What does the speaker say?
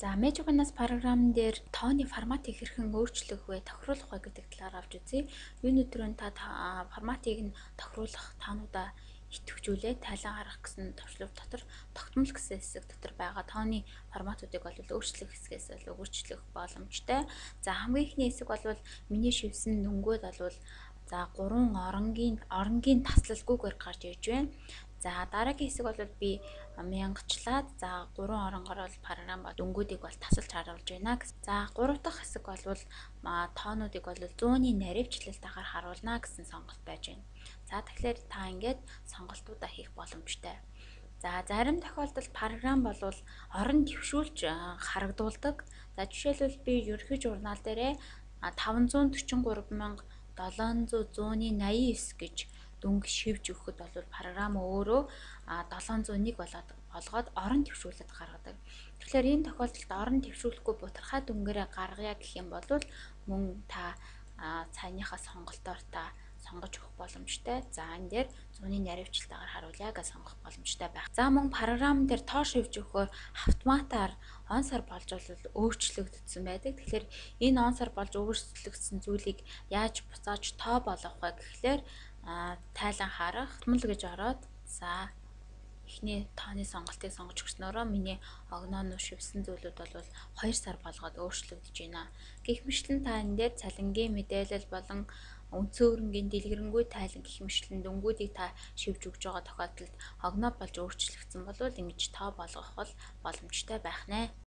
За, Mejogenes програм дээр тооны форматыг хэрхэн өөрчлөх вэ, тохируулах вэ гэдэг талаар авч үзье. Энэ өдрийн форматыг нь тохируулах таануудаа идэвхжүүлээд тайлан харах гэсэн төвчлөв дотор тогтмол гэсэн хэсэг дотор байгаа тооны форматуудыг бол өөрчлөх хэсгээс өөрчлөх боломжтой. За, хамгийн ихний хэсэг бол миний шивсэн дөнгөд бол за 3 оронгийн таслалгүйгээр гарч ирж байна. За, дараагийн хэсэг бол би мянгачлаад за 3 оронгоор бол програм дөнгүүдийг бол тасалж харуулж байна. За, 3 дахь хэсэг бол тоонуудыг бол 100-ны наривчлалтаар харуулна гэсэн сонголт байж байна. За, тэгэхээр та ингээд сонголтуудаа хийх боломжтой. За, зарим тохиолдолд програм бол орон дэвшүүлж харагдуулдаг. За, жишээлбэл би ерөнхий журнал дээрээ 543,700-189 гэж дүнг шивж өгөхөд бол програм өөрөө 701 болгоод орон дэвшүүлэлт гаргадаг. Тэгэхээр энэ тохиолдолд орон дэвшүүлэхгүй бутархай дүнгээрээ гаргая гэх юм бол мөн та цааныхаа сонголтоор та сонгож өгөх боломжтой. За, энэ дээр 100-ны наривчлалтаар харуулъя гэж сонгох боломжтой байх. За, мөн програм дээр тоо шивж өгөхөөр автоматар он сар болж өөрчлөгдсөн байдаг. Тэгэхээр энэ он сар болж өөрчлөгдсөн зүйлийг яаж буцааж тоо болгох вэ гэхлээр тайлан харах, тогтмол гэж ороод за эхний тооны сонголтыг сонгож өгснөөрөө миний огноо шивсэн зүйлүүд бол 2 сар болгоод өөрчлөгдөж байна. Гэх мэтлэн та энэ дээр цалингийн мэдээлэл болон үндсэн хөрөнгийн дэлгэрэнгүй тайлан гэх мэтлэн дөнгүүдийг та шивж өгж байгаа тохиолдолд огноо болж өөрчлөгдсөн бол ингэж тоо болгох бол боломжтой байх нэ.